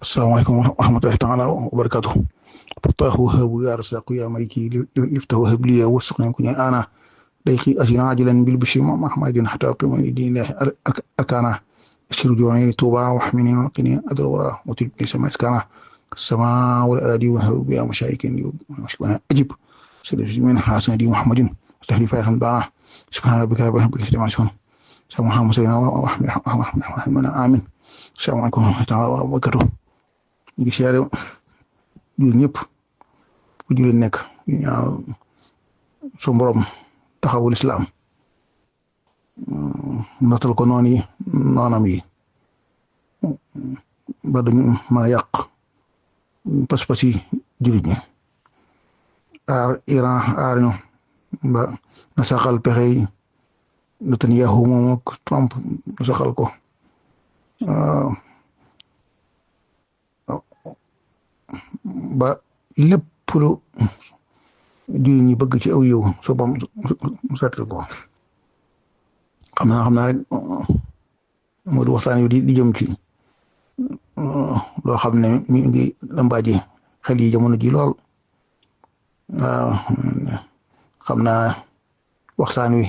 السلام عليكم ورحمة الله تعالى وبركاته. فتاه وهاب يا رزاق يا ملكي لفته وهب لي وسقني كن أنا ديخي أجنا عاجلا بالبشر محمد حتى أقيم دين الله أركانا أسر جوعين توبا واحمني وقني أدر وراه وتلبني سماء إسكانا السماء والأراضي وهب يا مشايك وشكونا أجب سيد من حسن دي محمد تهليف يا خندانا سبحان ربك رب العزة عما يصفون سلام محمد سيدنا وحمنا آمين. السلام عليكم ورحمة الله وبركاته. ñu ngi siyaare jur ñëpp fu jullit nekk ñaaw su borom taxawul islaam notal ko noonam yi ba dañu mën a yàq pas-pas yi jullit ñi aar Iran aar ñu ba na saxal pexe yi Netanyahu moom ak Trump na saxal ko ba lépp lu jullit ñi bëgg ci aw yow so bam seetal ko xam naa rek moo di waxtaan yu di jëm ci loo xam ne mi ngi lambaaji xel yi jamono ji lool waaw xam naa waxtaan wi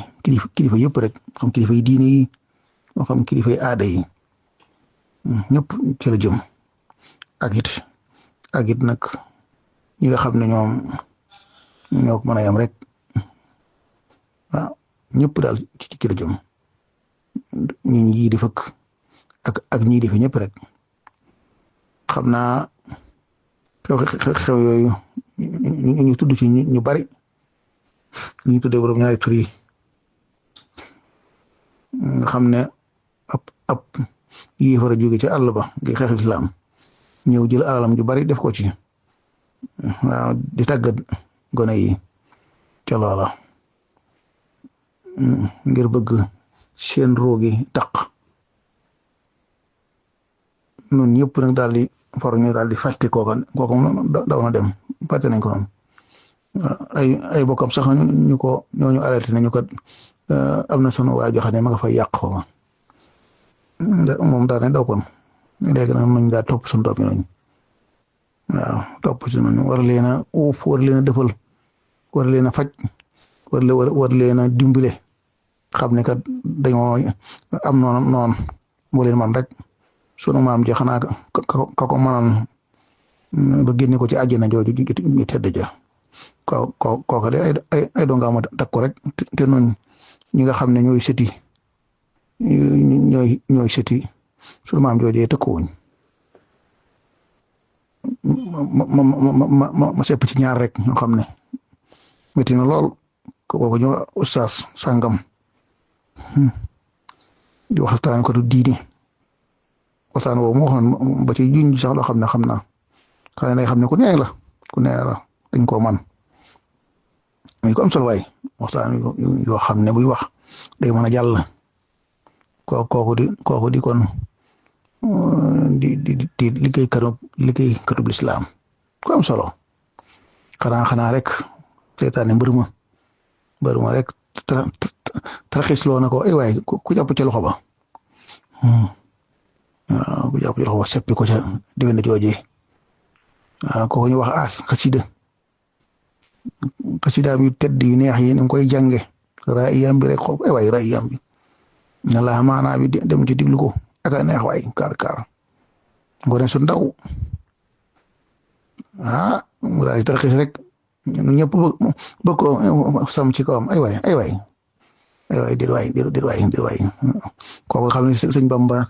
kilifa yëpp rek xam kilifa yi diine yi moo xam kilifa yi aada yi ñëpp ci la jëm ak it nag ñi nga xam ne ñoo ko mën a yam rek waaw ñëpp daal ci la jëm ñi di fëkk ak ñii di fi ñëpp rek xam naa xew yooyu ñu tudd ci ñu bari ñu tuddee borom ñaari tur yi nga xam ne ab yéefar a jóge ci àll ba ngi xeex islam ñëw jël alalam ju bari def ko ci waaw di tàggat gone yi ca loola ngir bëgg seen roogi taq nun ñëpp nag daal di for ñu daal di fàtte kooka daw na dem fàtte nañ ko noonu ay bokkam sax ñooñu arrêté nañu kat am na sunu waa joxe ne ma nga fay yàq foofa moom daal ne daw kon léegi nag nañ daal topp suñu doom yi noonu waaw topp si noonu war leen a uuf war leen a defal war leen a faj war leen a dimbale xam ne kat dañoo am noonu moo leen man rek sunu maam ji xanaa ka ko mënoon ba génne ko ci àjjana jooju ñu tedd ja kooka de ay dongaama takk ko rek te noonu ñi nga xam ne ñooy sëti ñooy sëti sunu maam joojee tëkkuwuñ ma sepp ci ñaar rek ñoo xam ne métti na lool kooku ñu ustaas sàngam di waxtaan ko du diine waxtaan woowu moo xam ba ci juñ sax loo xam ne xam naa xanaa day xam ne ku nee la dañ koo man muy ko am solo waay waxtaan yoo xam ne buy wax day mën a jàll kooku di kon di liggéeykatub lislaam ku am solo xanaa rek seetaane mbër ma rek taraxis loo na ko ay waay ku jàpp ca loxo ba waaw ku jàpp ca loxo ba seppi ko ca diggante jooje waaw kooku ñu wax as xasida yu tedd yu neex yi ni mu koy jànge raayam bi rek xool ay waay raayam bi na la maanaa bi dem ci diglu ko ak a neex waay kaar ngone su ndaw mu daal di tarxis rek ñun ñëpp bëgg ko sam ci kawam ay waay dir waay kooku xam ne sëñ Bamba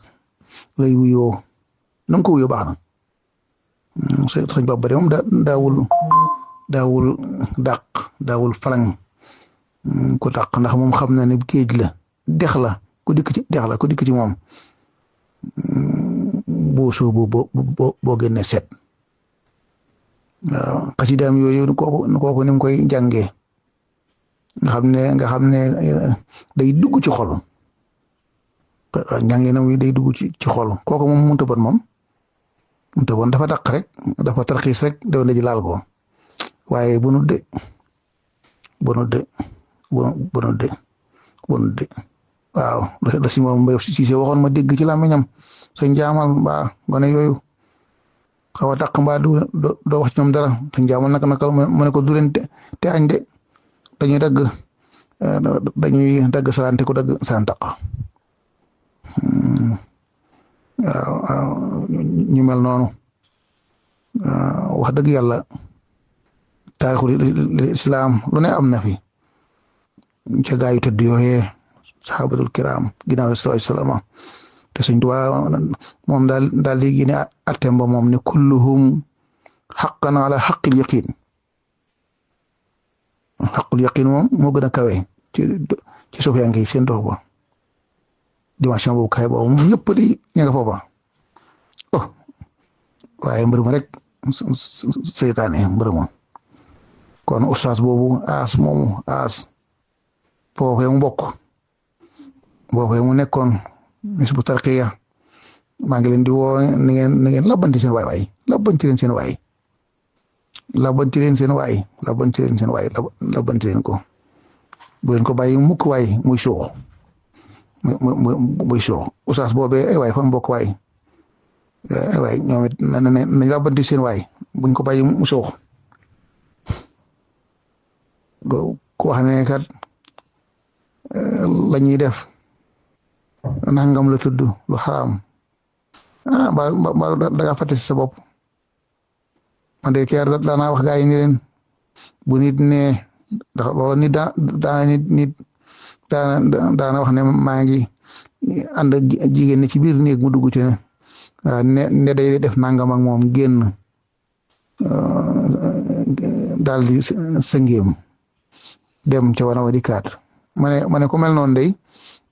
lay wuyoo na nga ko wuyoo baax na sëñ Bamba de moom daawul dàq daawul falang ko dàq ndax moom xam na ne géej la dex la ku dikk ci moom boo soobu boo génne set waaw xasidaam yooyu kooku ni mu koy jàngee nga xam ne day dugg ci xol njàngee na day dugg ci xol kooku moom mënut a bon dafa dàq rek dafa tarxiis rek dafa ne ji laal ko waaye bonut de waaw la si moom Mbay Siise waxoon ma dégg ci làmmiñam sa njaamal mbaa gone yooyu xaw a taq mbaa doo wax ci ñoom dara te njaamal naka mu ne ko du leen te añ de dañuy dagg saraan te ko dagg saraan taq waaw ñu mel noonu wax dëgg yàlla taarixul islam lu ne am na fi ca gaa yu tëdd yooyee sahabatul kiram ginnaaw sallallahu alayhi wasallam te Sëñ Tuubaa moom daal di génne attem ba moom ne kulluhum haqqan ala haqqil yaqin haqqul yaqin moom moo gën a kawe ci sufyaan yi seen dox ba dimension boobu kawe boobu moom ñëpp di ña nga foofa waaye mbir ma rek seytaane mbir ma kon ustaas boobu aas foofee mu bokk foofee mu nekkoon Hizbut Tarqiyyah maa ngi leen di woo ni ngeen labbanti seen waay labbanti leen seen waay labbanti leen seen waay labbanti leen ko bu leen ko bàyyi mukk waay muy suux muy suux ustaas boobee ay waay fa mu bokk waay ay waay ñoom it nañ labbanti seen waay buñ ko bàyyi mu suux ko wax ne kat la ñuy def nangam la tudd lu xaraam ba da nga fàtte si sa bopp man de keer daanaa wax gaa yi ni leen bu nit ne ndax loolu nit daana wax ne maa ngi ànd ak jigéen ne ci biir néeg mu dugg ci ne day def nangam ak moom génn daal di sëngeem dem ca wana wa di kaat ma ne ku mel noonu day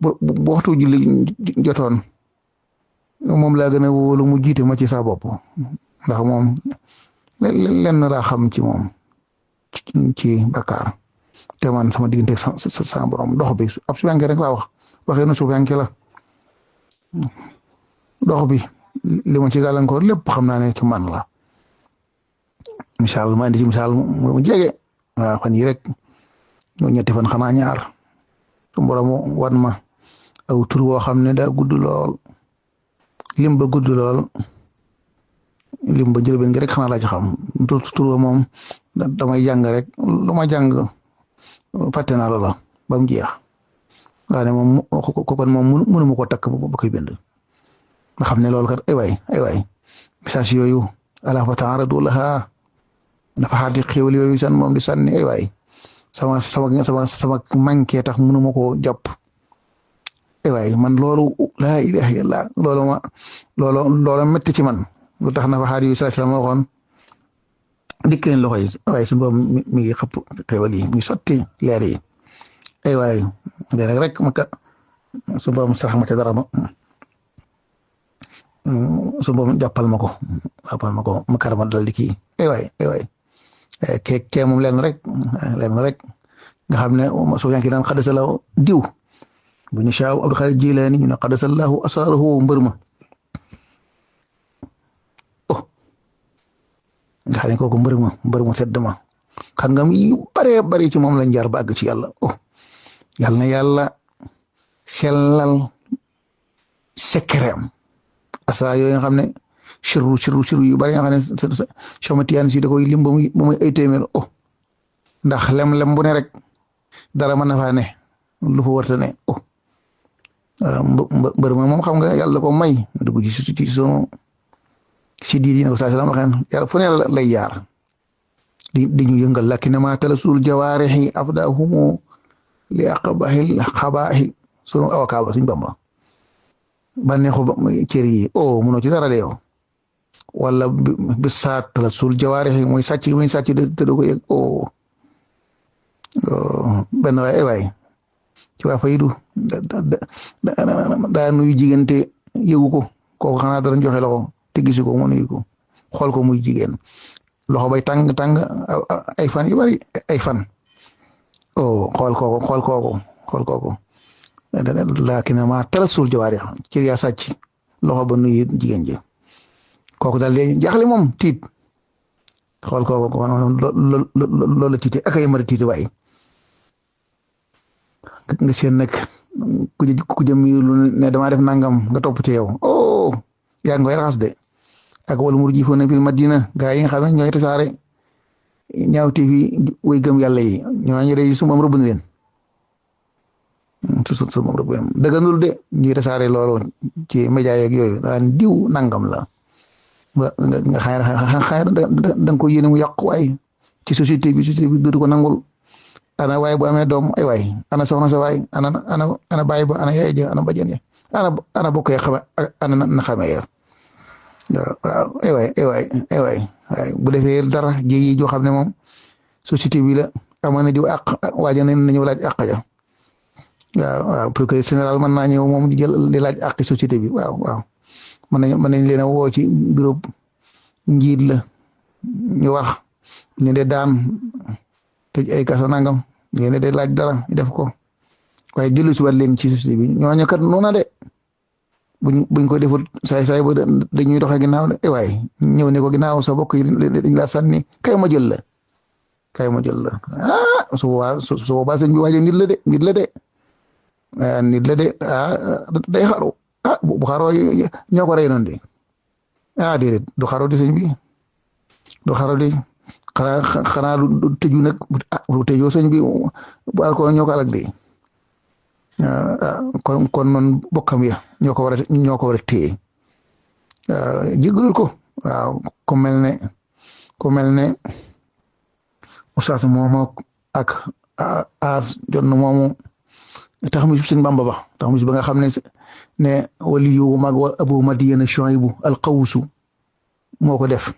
bu waxtu julli jotoon moom laa gën a wóolu mu jiite ma ci sa bopp ndax moom lenn laa xam ci moom ci bakkaar te man sama diggante sa borom dox bi ab suufiyanke rek laa waxee na suufiyanke la dox bi li ma ci gàllankoor lépp xam naa ne ci man la misaal ma indi ci misaal mu jege waaw fan yi rek ñetti fan xanaa ñaar su borom wan ma aw tur woo xam ne daa gudd lool lim ba gudd lool lim ba jël benn gi rek xanaa laa ci xam tur wa moom damay jàng rek lu ma jàng fàtte naa loola ba mu jeex waaye ne moom kon moom mënu ma ko takk ba koy bind nga xam ne loolu kat ay waay message yooyu ala fa ta'aradu laha dafa xaati xéwal yooyu san moom di sànni ay waay sama manqué tax mënu ma koo jàpp ay waay man loolu laa ilaha illallah loolu métti ci man lu tax na fa xaati yu sallallahu alayhi wasallam waxoon dikk leen loxo yi waaye suñu borom mi ngi xëpp xéwal yi mi ngi sotti leer yi ay waay léeg rek ma ka suñu borom sarax ma ca dara suñu borom jàppal ma ko ma karama dal di kii ay waay kee moom lenn rek nga xam ne soo yanki daan xadasalaw diw bu ñu saaw Abdul Xaadir Jilaani ñu ne xadasallahu asarahu mbër ma nga xam ne kooku mbër ma sedd ma xam nga yu bare ci moom lañ jaar ba àgg ci yàlla yàlla na yàlla sellal sekkereem asa yooyu nga xam ne siru yu bari nga xam ne sama tiyaan si da koy lim ba muy ay téeméer ndax lem bu ne rek dara mën na faa ne lu fa warta ne mbër ma moom xam nga yàlla ko may dugg ci sunu si diidi ne ko saa salaam waxeen yàlla fu ne lay jaar di ñu yëngal lakinama talasul jawaarihi afdahumu li aqbahil xabaahi sunu avocat ba suñ Bamba bànneexu cër yi mënoo ci dara de yow wala bi saat talasul jawaarihi mooy sàcc muy sàcc te du ko yëg benn waay ci waa faydu daa nuyu jigéen te yëgu ko kooku xanaa dara joxe loxo te gisu ko mu nuyu ko xool ko muy jigéen loxo bay tàng ay fan yu bari ay fan xool kooku laakin ma talasul jawaarih ci yaa sàcc loxo ba nuyu jigéen ji kooku daal di jaaxle moom tiit xool kooku loolu la tiite ak ay mari tiite waay nga seen nag ku jëm lu ne damaa def nangam nga topp ci yow yaa ngi koy raxas de ak wal murjifuuna fil madina gaa yi nga xam ne ñooy tasaare ñaawte fi way gëm yàlla yi ñooñu day su moom rëbb na leen su moom rëbb leen dëgganul de ñuy tasaare loolu ci média yeeg yooyu daan diw nangam la nga xëy na da nga ko yéene mu yàqu waay ci société bi dootu ko nangul ana waay bu amee doom ay waay ana soxna sa waay ana baay ba ana yaay ja ana bajan ya ana bokk ya xame ana na xamee ya waaw ay waay bu defee dara jéyi joo xam ne moom société bi la amoon na diw àq waaja ne na ñëw laaj àq ja waaw procureur général mën naa ñëw moom di jël di laaj àq société bi waaw mën nañ leen a woo ci bureau njiit la ñu wax ñu de daan tëj ay kaso nangam ngeen de laaj dara ñu def ko waaye dellu si waat leen ci société bi ñooñu kat noona de buñ ko defut saay ba dañuy doxee ginnaaw de waaye ñëw ne ko ginnaaw sa bokk yi dañ laa sànni kay ma jël la su boobaa sëñ bi waaye nit la de day xaru bu xaroo ñoo ko rey noonu de déedéet du xaru di sëñ bi du xaru di xanaa du tëju nag bu tëjoo sëñ bi bu ko ñoo ko alak de kon noonu bokkam ya ñoo ko war a téye jégalul ko waaw ku mel ne Oustaz moomu ak as jot na moomu tax mi sëñ Bamba ba tax mi ba nga xam ne wali yu mag wa Abu Madiyana Shuaybu al-Qawsu moo ko def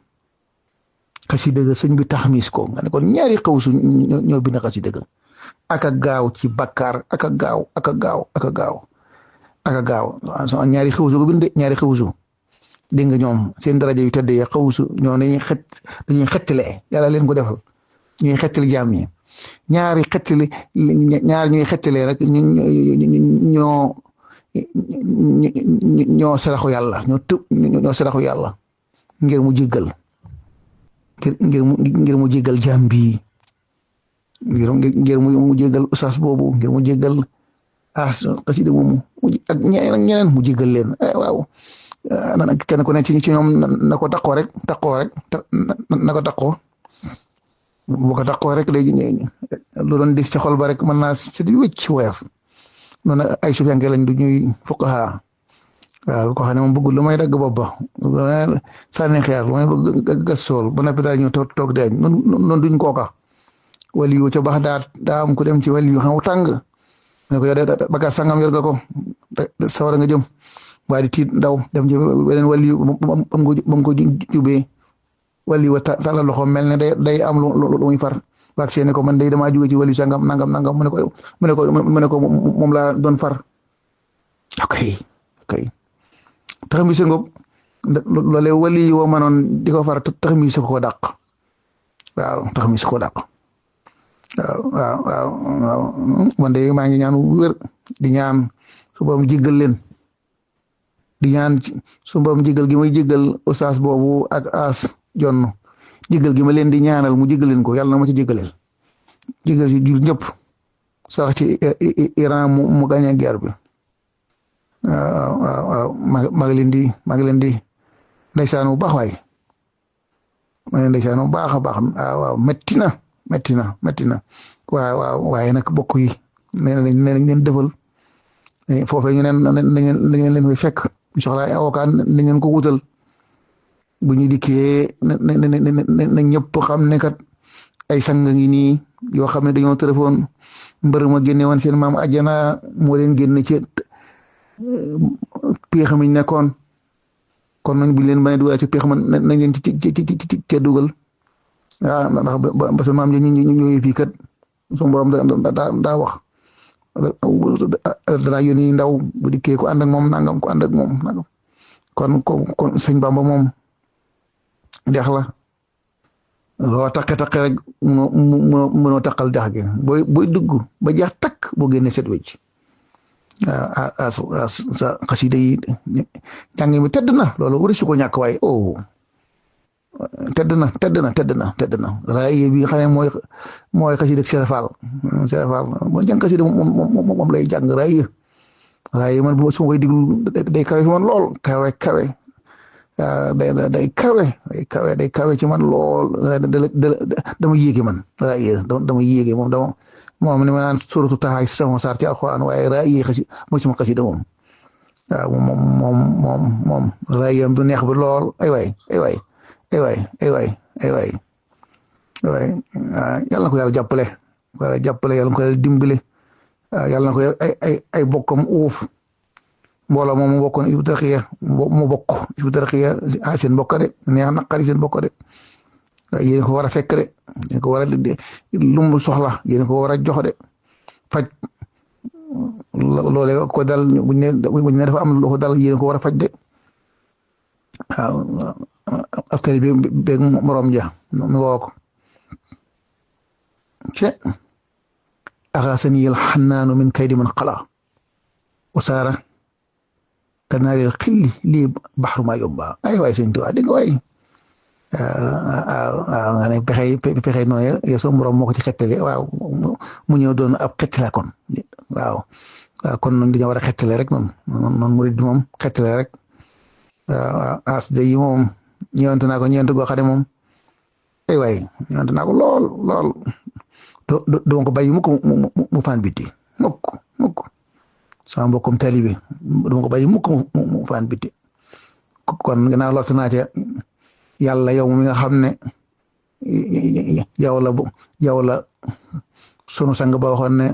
xasida ga sëñ bi taxmis ko nga ne kon ñaari xawsu ñoo bind xasida ga aka gaaw ci bakkaar aka gaaw ñaari xawsu ko binde ñaari xawsu dégg nga ñoom seen daraja yu tedd ya xawsu ñoo dañuy xettile yàlla leen ko defal ñuy xettali jaam ñi ñaari ñuy xettile rek ñoo saraxu yàlla ñoo saraxu yàlla ngir mu jéggal ngir mu jéggal jaam bi ngir mu jéggal Oustaz boobu ngir mu jéggal xasida moomu ak ñeneen mu jéggal leen waaw kenn ku ne ci ñoom na ko taqoo rek na ko taqoo bu ko taqoo rek léegi lu doon dis ci xol ba rek mën naa set wécc woyof noonu ay sufiyanke lañ du ñuy fuqaha waaw ko xam ne moom bëggul lu may dagg bopp ba sànni xeer lu may bëgg gas sool ba noppi daal ñu toog deeñ noonu duñ kooka wali yu ca baax daa am ku dem ci wali yu xam tàng ne ko yow de baka sangam yor nga ko sawara nga jëm waa di tiit ndaw dem ci beneen wali yu ba mu ko jubee wali yu tàllal loxo mel ne day am lu muy far waag seene ko man day damaa jóge ci wali sangam nangam mu ne ko moom laa doon far ok tax mi sa ngoog loolee wali yi woo mënoon di ko far tax mi sa ko dàq waaw tax mi sa ko dàq waaw man de maa ngi ñaan wér di ñaan su boom jéggal leen di ñaan su boom jéggal gi may jéggal Oustaz boobu ak as jonn jéggal gi ma leen di ñaanal mu jéggal leen ko yàlla na ma ci jéggaleel jéggal si jur ñëpp sax ci Iran mu gagné guerre bi waaw maa ngi leen di ndeysaan bu baax waay maa ngi leen ndeysaan bu baax a baax waaw metti na waaye nag bokk yi nee nañ leen defal foofee ñu neen leen fay fekk soxla ay avocat nañ leen ko wutal bu ñu dikkee na ñëpp xam ne kat ay sang ngi nii yoo xam ne dañoo téléphone mbër ma génne woon seen maam àjjana moo leen génne ci péex mi nekkoon kon nañ buñ leen mën a dugal ci péex man nañ leen ci dugal waaw ndax ba seen maam ñu ñëwee fii kat suñu borom daa wax dara yónni ndaw bu dikkee ku ànd ak moom nangam ku ànd ak moom nangam kon sëñ Bamba moom dex la loo taqe rek mënoo taqal dex gi booy dugg ba jeex takk boo génnee set wecc sa xasida yi jàng mi tedd na loolu wari su ko ñàkk waaye tedd na raay bi xam ne mooy xasida Serafal moo jàng xasida moom lay jàng raay man bu su ma koy diglu day kawe fi man lool kawe day kawe ci man lool dama yéege man raaya dama yéege moom ni ma naan suratu taxaay sama saar ci alxuraan waaye raaya mooy sama xasida moom waaw moom raayam bu neex bi lool ay waay yàlla na ko yàlla jàppale yàlla na ko yàlla dimbale yàlla na ko ay bokkam uuf mbooloo moom mu bokkoon Hizbut Tarqiyyah mu bokk Hizbut Tarqiyyah seen bokk de neex naqari seen bokk de yéen ko war a fekk de yéen ko war a lu mu soxla yéen ko war a jox de faj loolee ko dal buñ ne dafa am lu ko dal yéen ko war a faj de waaw askari bi beeg morom ja mi woo ko ce axaasani al xannaanu min kaydi man xala wasaara kanaareel xilli lii baxru maa yomba ay waay sëñ Tuubaa dégg nga waay waaw nga ne pexey noonu yow soo morom moo ko ci xettale waaw mu ñëw doon ab xettala kon waaw kon noonu dañoo war a xettale rek noonu murid moom xettale rek waaw as de yi moom ñëwantu naa ko ñëwantu goo xam ne moom ay waay ñëwantu naa ko lool doo ko bàyyi mukk mu fan biti mukk sama mbokkum taalibe duma ko bàyyi mukk mu fan biti kon gannaaw lottu naa ca yàlla yow mi nga xam ne yow la sunu sang ba waxoon ne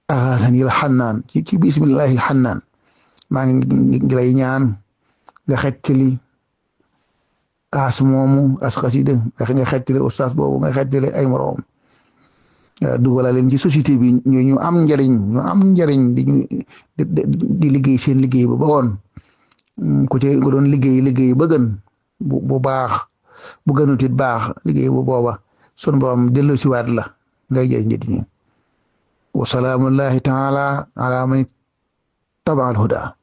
axaasani al xannaan ci bismillahi al xannaan maa ngi lay ñaan nga xettali as moomu as xasida nga xettali ustaas boobu nga xettali ay moroom dugala leen ci société bi ñu am njariñ di liggéey seen liggéey ba woon ku ci nga doon liggéey ba gën bu baax bu gënut it baax liggéey bu booba sun borom dellu si waat la ngay jëriñ nit ñi wa salaamullahi taala ala man taba al huda